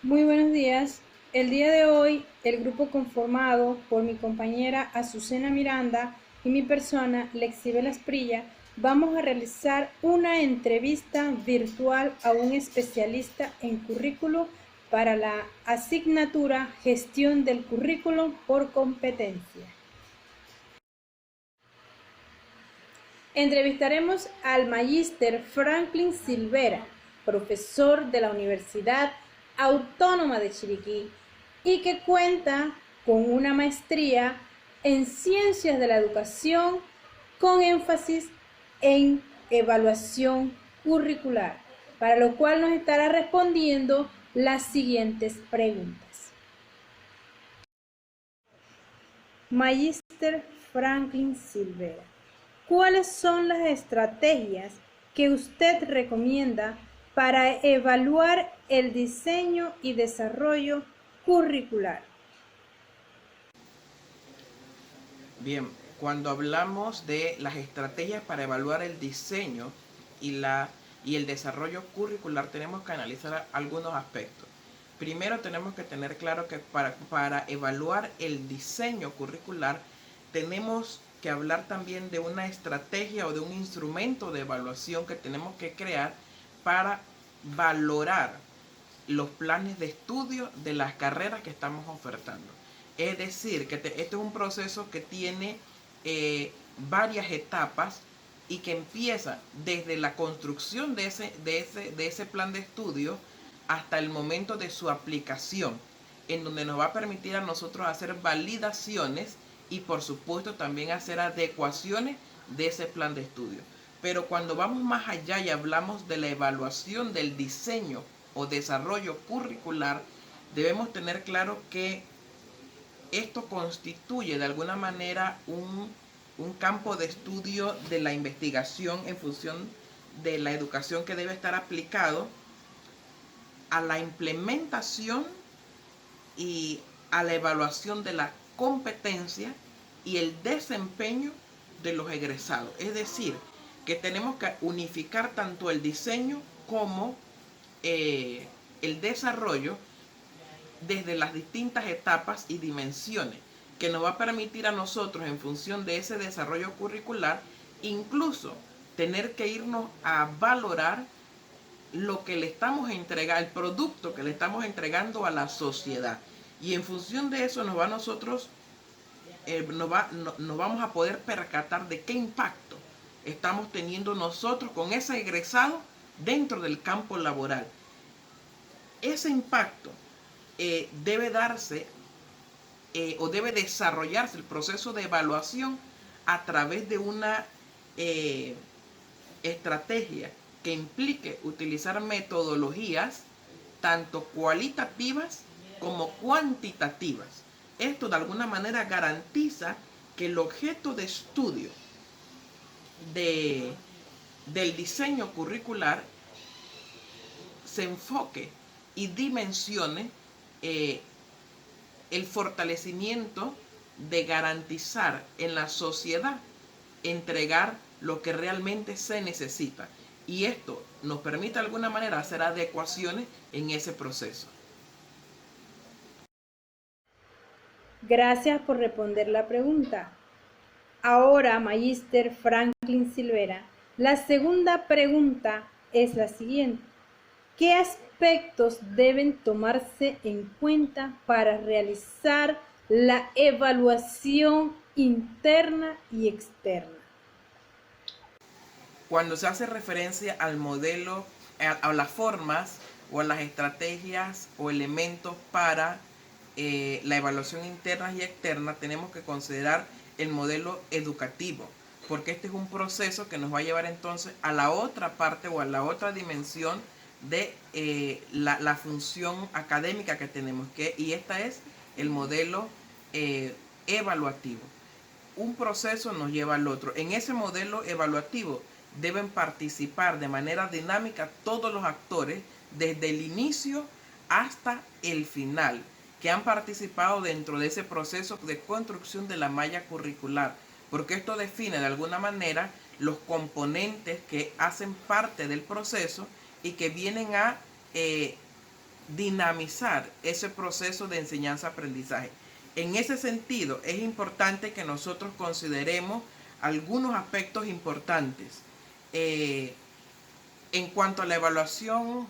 Muy buenos días. El día de hoy, el grupo conformado por mi compañera Azucena Miranda y mi persona, Lexibel Asprilla, vamos a realizar una entrevista virtual a un especialista en currículo para la asignatura Gestión del Currículo por Competencia. Entrevistaremos al magíster Franklin Silvera, profesor de la Universidad Autónoma de Chiriquí y que cuenta con una maestría en Ciencias de la Educación con énfasis en evaluación curricular, para lo cual nos estará respondiendo las siguientes preguntas. Magíster Franklin Silvera, ¿cuáles son las estrategias que usted recomienda para evaluar el diseño y desarrollo curricular? Bien, cuando hablamos de las estrategias para evaluar el diseño y el desarrollo curricular, tenemos que analizar algunos aspectos. Primero tenemos que tener claro que para evaluar el diseño curricular tenemos que hablar también de una estrategia o de un instrumento de evaluación que tenemos que crear para valorar los planes de estudio de las carreras que estamos ofertando. Es decir, que este es un proceso que tiene varias etapas y que empieza desde la construcción de ese plan de estudio hasta el momento de su aplicación, en donde nos va a permitir a nosotros hacer validaciones y por supuesto también hacer adecuaciones de ese plan de estudio. Pero cuando vamos más allá y hablamos de la evaluación del diseño o desarrollo curricular, debemos tener claro que esto constituye de alguna manera un campo de estudio de la investigación en función de la educación que debe estar aplicado a la implementación y a la evaluación de la competencia y el desempeño de los egresados. Es decir, que tenemos que unificar tanto el diseño como el desarrollo desde las distintas etapas y dimensiones que nos va a permitir a nosotros en función de ese desarrollo curricular incluso tener que irnos a valorar lo que le estamos entregando, el producto que le estamos entregando a la sociedad. Y en función de eso nos va a nosotros, nos vamos a poder percatar de qué impacto estamos teniendo nosotros con ese egresado dentro del campo laboral. Ese impacto debe darse o debe desarrollarse el proceso de evaluación a través de una estrategia que implique utilizar metodologías tanto cualitativas como cuantitativas. Esto de alguna manera garantiza que el objeto de estudio de, del diseño curricular se enfoque y dimensione eh, el fortalecimiento de garantizar en la sociedad entregar lo que realmente se necesita. Y esto nos permite de alguna manera hacer adecuaciones en ese proceso. Gracias por responder la pregunta. Ahora, magíster Franklin Silvera, la segunda pregunta es la siguiente. ¿Qué aspectos deben tomarse en cuenta para realizar la evaluación interna y externa? Cuando se hace referencia al modelo, a las formas o a las estrategias o elementos para la evaluación interna y externa, tenemos que considerar el modelo educativo, porque este es un proceso que nos va a llevar entonces a la otra parte o a la otra dimensión de la función académica que tenemos, y esta es el modelo evaluativo. Un proceso nos lleva al otro. En ese modelo evaluativo deben participar de manera dinámica todos los actores desde el inicio hasta el final, que han participado dentro de ese proceso de construcción de la malla curricular, porque esto define de alguna manera los componentes que hacen parte del proceso y que vienen a dinamizar ese proceso de enseñanza-aprendizaje. En ese sentido, es importante que nosotros consideremos algunos aspectos importantes. En cuanto a la evaluación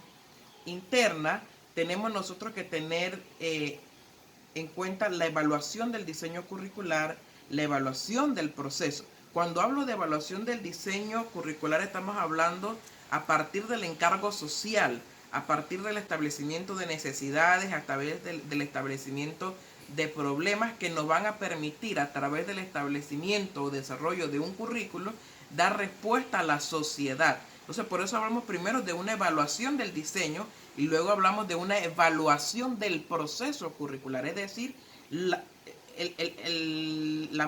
interna, tenemos nosotros que tener en cuenta la evaluación del diseño curricular, la evaluación del proceso. Cuando hablo de evaluación del diseño curricular, estamos hablando a partir del encargo social, a partir del establecimiento de necesidades, a través del establecimiento de problemas que nos van a permitir, a través del establecimiento o desarrollo de un currículo, dar respuesta a la sociedad. Entonces, por eso hablamos primero de una evaluación del diseño y luego hablamos de una evaluación del proceso curricular, es decir, la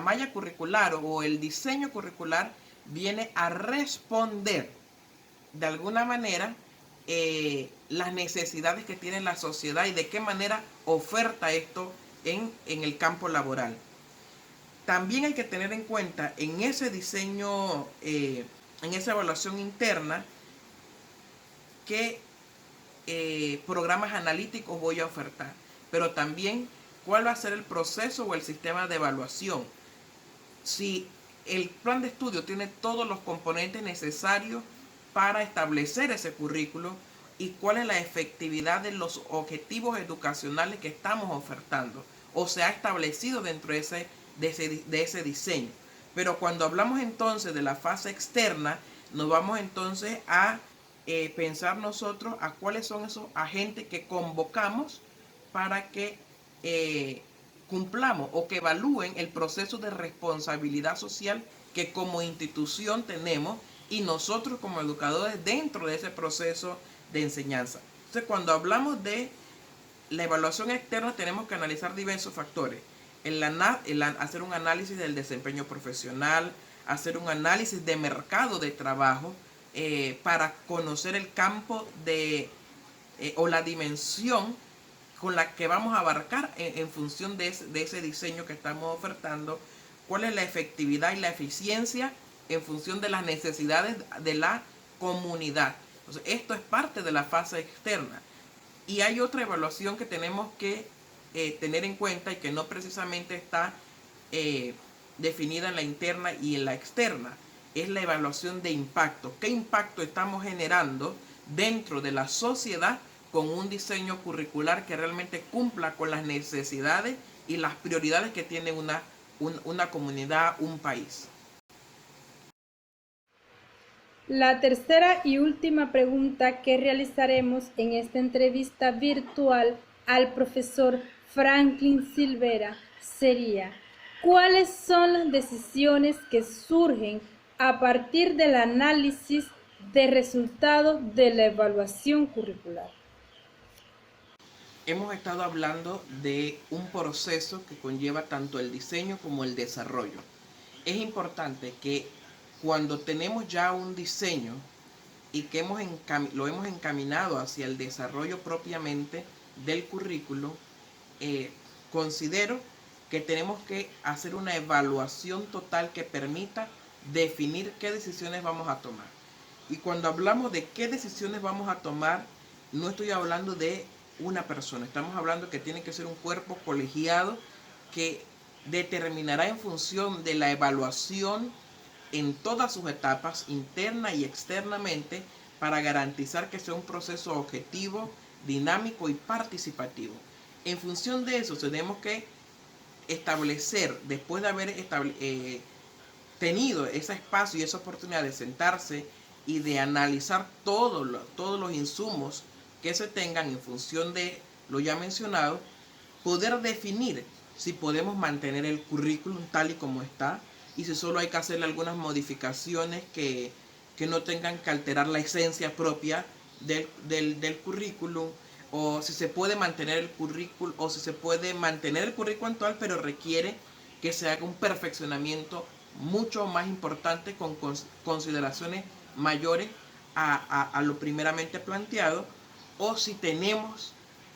malla curricular o el diseño curricular viene a responder de alguna manera las necesidades que tiene la sociedad y de qué manera oferta esto en el campo laboral. También hay que tener en cuenta en ese diseño, en esa evaluación interna, qué programas analíticos voy a ofertar, pero también cuál va a ser el proceso o el sistema de evaluación. Si el plan de estudio tiene todos los componentes necesarios para establecer ese currículo y cuál es la efectividad de los objetivos educacionales que estamos ofertando o se ha establecido dentro de ese diseño. Pero cuando hablamos entonces de la fase externa, nos vamos entonces a pensar nosotros a cuáles son esos agentes que convocamos para que cumplamos o que evalúen el proceso de responsabilidad social que como institución tenemos y nosotros como educadores dentro de ese proceso de enseñanza. Entonces, cuando hablamos de la evaluación externa, tenemos que analizar diversos factores. Hacer un análisis del desempeño profesional, hacer un análisis de mercado de trabajo para conocer el campo o la dimensión con la que vamos a abarcar en función de ese diseño que estamos ofertando, cuál es la efectividad y la eficiencia en función de las necesidades de la comunidad. Entonces, esto es parte de la fase externa. Y hay otra evaluación que tenemos que tener en cuenta y que no precisamente está definida en la interna y en la externa. Es la evaluación de impacto. ¿Qué impacto estamos generando dentro de la sociedad con un diseño curricular que realmente cumpla con las necesidades y las prioridades que tiene una comunidad, un país? La tercera y última pregunta que realizaremos en esta entrevista virtual al profesor Franklin Silvera sería: ¿cuáles son las decisiones que surgen a partir del análisis de resultados de la evaluación curricular? Hemos estado hablando de un proceso que conlleva tanto el diseño como el desarrollo. Es importante que cuando tenemos ya un diseño y que lo hemos encaminado hacia el desarrollo propiamente del currículo, considero que tenemos que hacer una evaluación total que permita definir qué decisiones vamos a tomar. Y cuando hablamos de qué decisiones vamos a tomar, no estoy hablando de una persona, estamos hablando que tiene que ser un cuerpo colegiado que determinará en función de la evaluación en todas sus etapas, interna y externamente, para garantizar que sea un proceso objetivo, dinámico y participativo. En función de eso, tenemos que establecer, después de haber tenido ese espacio y esa oportunidad de sentarse y de analizar todos los insumos que se tengan en función de lo ya mencionado, poder definir si podemos mantener el currículum tal y como está y si solo hay que hacerle algunas modificaciones que no tengan que alterar la esencia propia del currículum, o si se puede mantener el currículum, o si se puede mantener el currículum actual, pero requiere que se haga un perfeccionamiento mucho más importante con consideraciones mayores a lo primeramente planteado, o si tenemos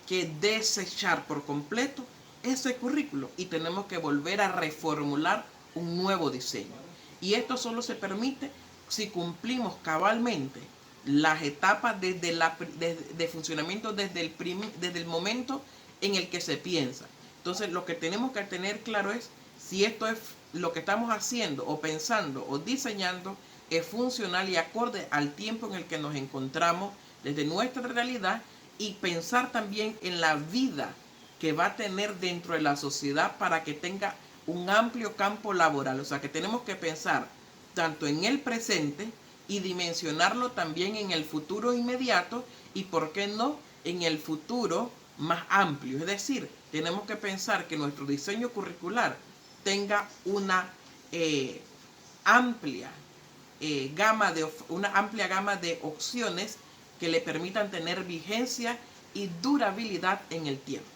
que desechar por completo ese currículo y tenemos que volver a reformular un nuevo diseño. Y esto solo se permite si cumplimos cabalmente las etapas de funcionamiento desde el momento en el que se piensa. Entonces, lo que tenemos que tener claro es si esto es lo que estamos haciendo o pensando o diseñando es funcional y acorde al tiempo en el que nos encontramos desde nuestra realidad, y pensar también en la vida que va a tener dentro de la sociedad para que tenga un amplio campo laboral. O sea, que tenemos que pensar tanto en el presente y dimensionarlo también en el futuro inmediato y, ¿por qué no?, en el futuro más amplio. Es decir, tenemos que pensar que nuestro diseño curricular tenga una amplia gama de opciones que le permitan tener vigencia y durabilidad en el tiempo.